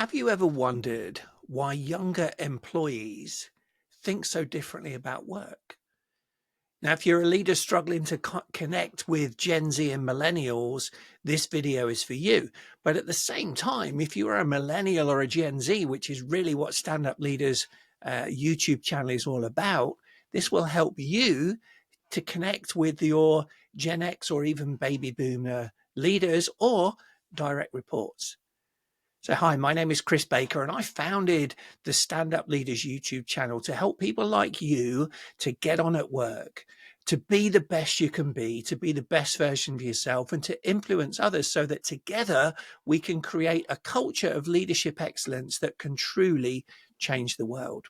Have you ever wondered why younger employees think so differently about work? Now, if you're a leader struggling to connect with Gen Z and Millennials, this video is for you. But at the same time, if you are a Millennial or a Gen Z, which is really what Stand Up Leaders YouTube channel is all about, this will help you to connect with your Gen X or even Baby Boomer leaders or direct reports. So, hi, my name is Chris Baker, and I founded the Stand Up Leaders YouTube channel to help people like you to get on at work, to be the best you can be, to be the best version of yourself, and to influence others so that together we can create a culture of leadership excellence that can truly change the world.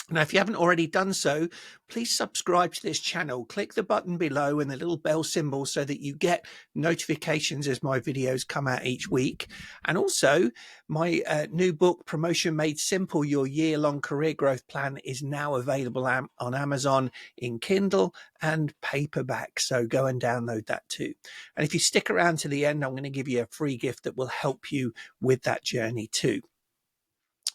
Now, if you haven't already done so, please subscribe to this channel. Click the button below and the little bell symbol so that you get notifications as my videos come out each week. And also, my new book, Promotion Made Simple, Your Year-Long Career Growth Plan, is now available on Amazon in Kindle and paperback. So go and download that too. And if you stick around to the end, I'm going to give you a free gift that will help you with that journey too.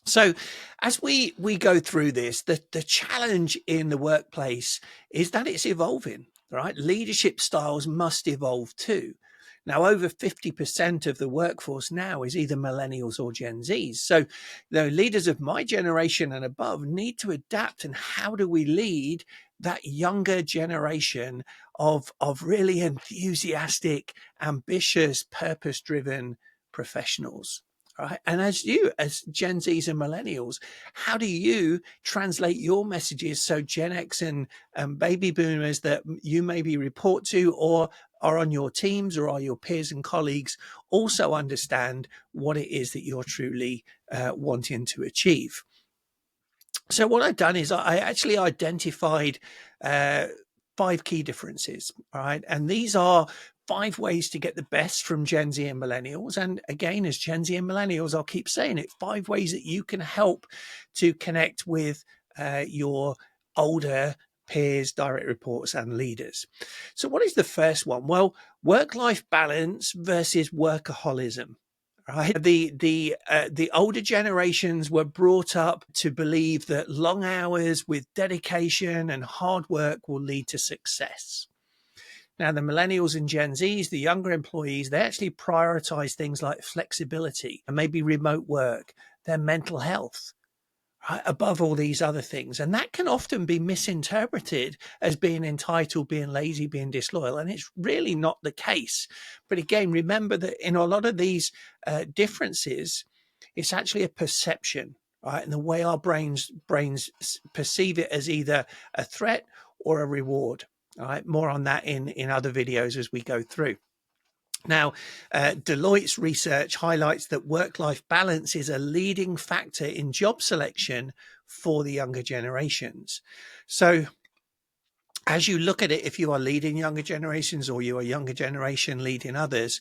So as we go through this, the challenge in the workplace is that it's evolving, right? Leadership styles must evolve too. Now, over 50% of the workforce now is either millennials or Gen Zs. So the leaders of my generation and above need to adapt. And how do we lead that younger generation of really enthusiastic, ambitious, purpose-driven professionals? Right. And as Gen Zs and Millennials, how do you translate your messages so Gen X and Baby Boomers that you maybe report to or are on your teams or are your peers and colleagues also understand what it is that you're truly wanting to achieve? So what I've done is I actually identified 5 key differences, all right? And these are 5 ways to get the best from Gen Z and Millennials. And again, as Gen Z and Millennials, I'll keep saying it, 5 ways that you can help to connect with your older peers, direct reports, and leaders. So what is the first one? Well, work-life balance versus workaholism. Right. The older generations were brought up to believe that long hours with dedication and hard work will lead to success. Now, the millennials and Gen Zs, the younger employees, they actually prioritize things like flexibility and maybe remote work, their mental health, right, above all these other things. And that can often be misinterpreted as being entitled, being lazy, being disloyal. And it's really not the case. But again, remember that in a lot of these differences, it's actually a perception, right? And the way our brains perceive it as either a threat or a reward. All right, more on that in other videos as we go through. Now, Deloitte's research highlights that work-life balance is a leading factor in job selection for the younger generations. So as you look at it, if you are leading younger generations or you are younger generation leading others,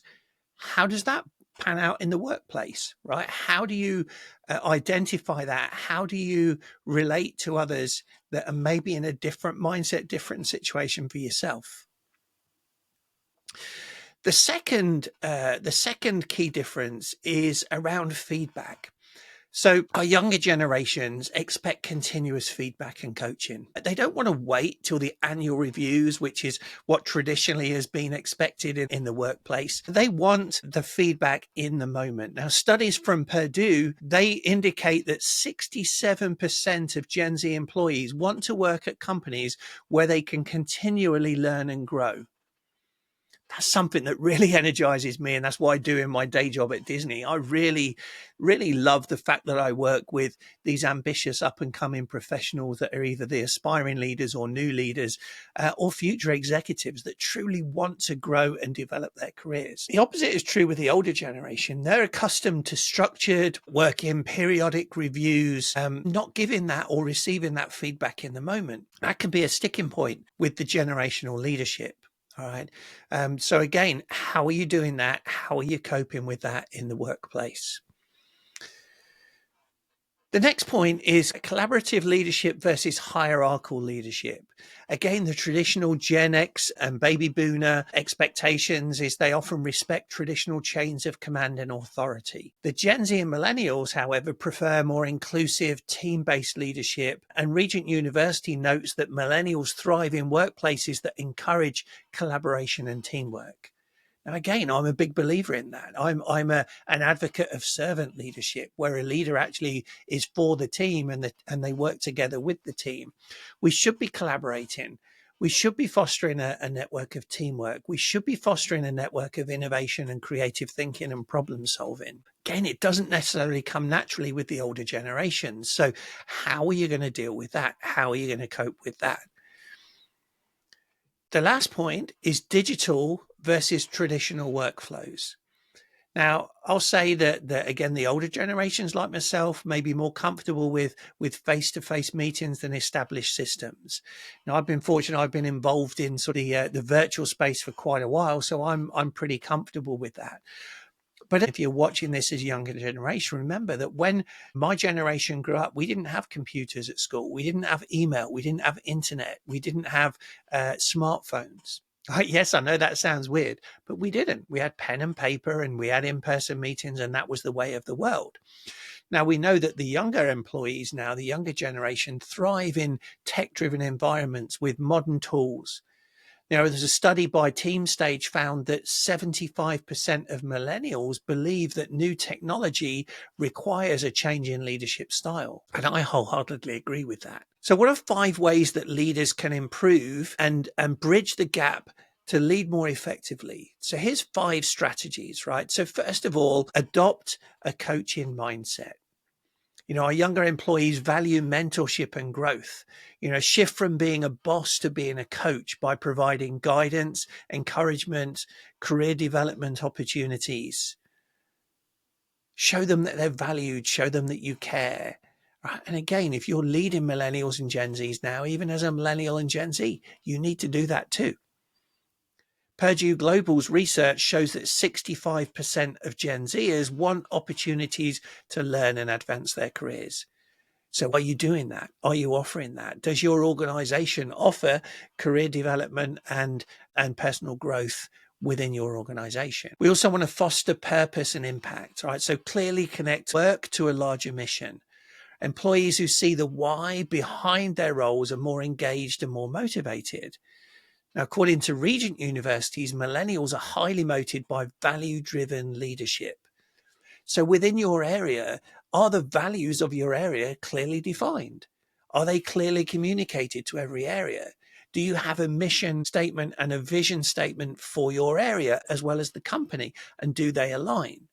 how does that pan out in the workplace, right? How do you identify that? How do you relate to others that are maybe in a different mindset, different situation for yourself? The second key difference is around feedback. So our younger generations expect continuous feedback and coaching. They don't want to wait till the annual reviews, which is what traditionally has been expected in the workplace. They want the feedback in the moment. Now, studies from Purdue, they indicate that 67% of Gen Z employees want to work at companies where they can continually learn and grow. That's something that really energizes me. And that's why I do in my day job at Disney. I really, really love the fact that I work with these ambitious up and coming professionals that are either the aspiring leaders or new leaders or future executives that truly want to grow and develop their careers. The opposite is true with the older generation. They're accustomed to structured work in periodic reviews, not giving that or receiving that feedback in the moment. That can be a sticking point with the generational leadership. All right. So again, how are you doing that? How are you coping with that in the workplace? The next point is collaborative leadership versus hierarchical leadership. Again, the traditional Gen X and baby boomer expectations is they often respect traditional chains of command and authority. The Gen Z and Millennials, however, prefer more inclusive team-based leadership, and Regent University notes that Millennials thrive in workplaces that encourage collaboration and teamwork. Now, again, I'm a big believer in that. I'm an advocate of servant leadership, where a leader actually is for the team and they work together with the team. We should be collaborating. We should be fostering a network of teamwork. We should be fostering a network of innovation and creative thinking and problem solving. Again, it doesn't necessarily come naturally with the older generations. So how are you going to deal with that? How are you going to cope with that? The last point is digital versus traditional workflows. Now, I'll say that again, the older generations like myself may be more comfortable with face-to-face meetings than established systems. Now, I've been fortunate; I've been involved in sort of the virtual space for quite a while, so I'm pretty comfortable with that. But if you're watching this as a younger generation, remember that when my generation grew up, we didn't have computers at school. We didn't have email. We didn't have internet. We didn't have smartphones. Yes, I know that sounds weird, but we didn't. We had pen and paper and we had in-person meetings, and that was the way of the world. Now, we know that the younger employees now, the younger generation, thrive in tech-driven environments with modern tools. Now, there's a study by TeamStage found that 75% of millennials believe that new technology requires a change in leadership style. And I wholeheartedly agree with that. So what are 5 ways that leaders can improve and bridge the gap to lead more effectively? So here's 5 strategies, right? So first of all, adopt a coaching mindset. Our younger employees value mentorship and growth. Shift from being a boss to being a coach by providing guidance, encouragement, career development opportunities. Show them that they're valued. Show them that you care. Right? And again, if you're leading millennials and Gen Zs now, even as a millennial and Gen Z, you need to do that too. Purdue Global's research shows that 65% of Gen Zers want opportunities to learn and advance their careers. So are you doing that? Are you offering that? Does your organization offer career development and personal growth within your organization? We also want to foster purpose and impact, right? So clearly connect work to a larger mission. Employees who see the why behind their roles are more engaged and more motivated. Now, according to Regent Universities, millennials are highly motivated by value-driven leadership. So within your area, are the values of your area clearly defined? Are they clearly communicated to every area? Do you have a mission statement and a vision statement for your area as well as the company? And do they align?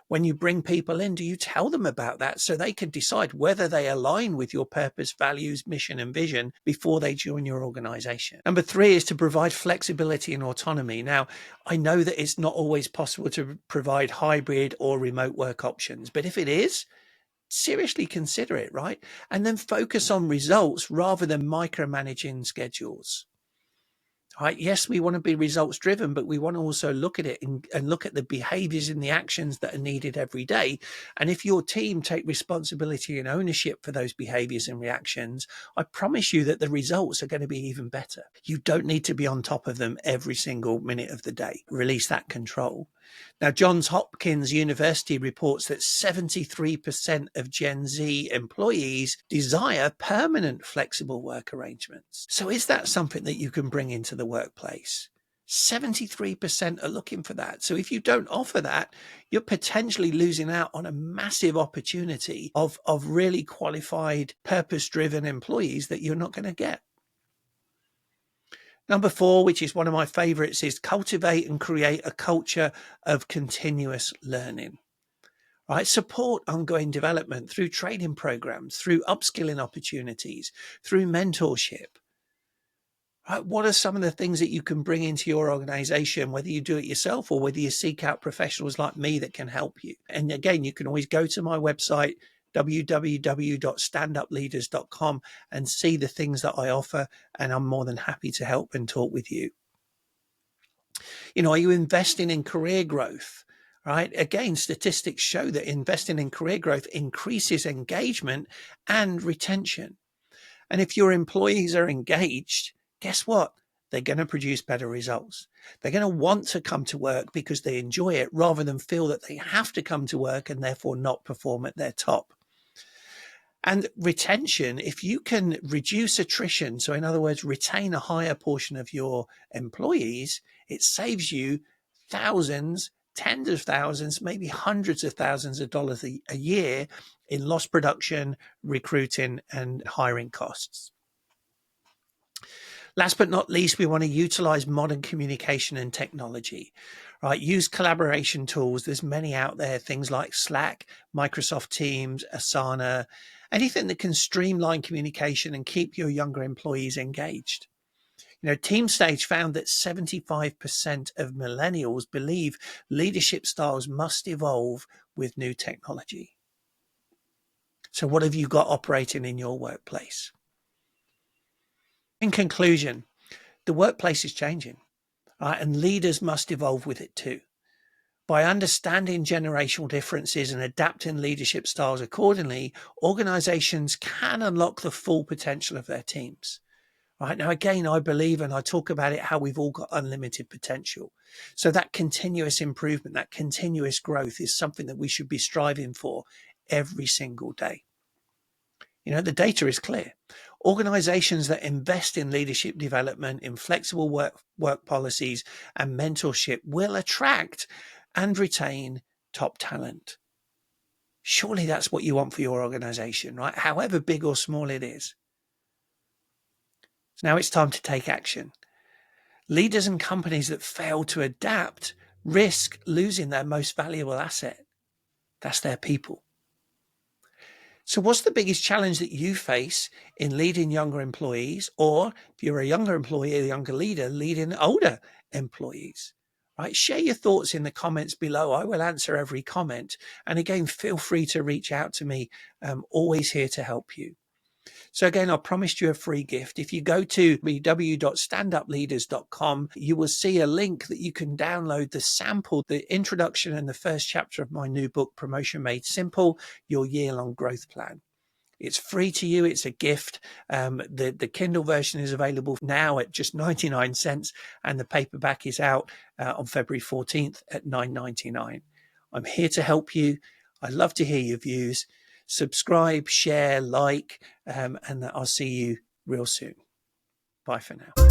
When you bring people in, do you tell them about that so they can decide whether they align with your purpose, values, mission, and vision before they join your organization? Number 3 is to provide flexibility and autonomy. Now, I know that it's not always possible to provide hybrid or remote work options, but if it is, seriously consider it, right? And then focus on results rather than micromanaging schedules. Right? Yes, we want to be results driven, but we want to also look at it and look at the behaviors and the actions that are needed every day. And if your team take responsibility and ownership for those behaviors and reactions, I promise you that the results are going to be even better. You don't need to be on top of them every single minute of the day. Release that control. Now, Johns Hopkins University reports that 73% of Gen Z employees desire permanent flexible work arrangements. So is that something that you can bring into the workplace? 73% are looking for that. So if you don't offer that, you're potentially losing out on a massive opportunity of really qualified, purpose-driven employees that you're not going to get. Number 4, which is one of my favorites, is cultivate and create a culture of continuous learning. Right? Support ongoing development through training programs, through upskilling opportunities, through mentorship. Right? What are some of the things that you can bring into your organization, whether you do it yourself or whether you seek out professionals like me that can help you? And again, you can always go to my website, www.standupleaders.com, and see the things that I offer, and I'm more than happy to help and talk with you. Are you investing in career growth? right? Again, statistics show that investing in career growth increases engagement and retention. And if your employees are engaged, guess what? They're going to produce better results. They're going to want to come to work because they enjoy it rather than feel that they have to come to work and therefore not perform at their top. And retention, if you can reduce attrition, so in other words, retain a higher portion of your employees, it saves you thousands, tens of thousands, maybe hundreds of thousands of dollars a year in lost production, recruiting, and hiring costs. Last but not least, we want to utilize modern communication and technology, right? Use collaboration tools. There's many out there, things like Slack, Microsoft Teams, Asana, anything that can streamline communication and keep your younger employees engaged. TeamStage found that 75% of millennials believe leadership styles must evolve with new technology. So what have you got operating in your workplace? In conclusion, the workplace is changing, right? And leaders must evolve with it too. By understanding generational differences and adapting leadership styles accordingly, organizations can unlock the full potential of their teams. Right now, again, I believe, and I talk about it, how we've all got unlimited potential. So that continuous improvement, that continuous growth is something that we should be striving for every single day. The data is clear. Organizations that invest in leadership development, in flexible work policies and mentorship will attract and retain top talent. Surely that's what you want for your organization, right? However big or small it is. So now it's time to take action. Leaders and companies that fail to adapt risk losing their most valuable asset. That's their people. So what's the biggest challenge that you face in leading younger employees, or if you're a younger employee, a younger leader, leading older employees, right? Share your thoughts in the comments below. I will answer every comment. And again, feel free to reach out to me. I'm always here to help you. So again, I promised you a free gift. If you go to www.standupleaders.com, you will see a link that you can download the sample, the introduction and the first chapter of my new book, Promotion Made Simple, Your Year-Long Growth Plan. It's free to you. It's a gift. The Kindle version is available now at just 99 cents, and the paperback is out on February 14th at $9.99. I'm here to help you. I'd love to hear your views. Subscribe, share, like, and I'll see you real soon. Bye for now.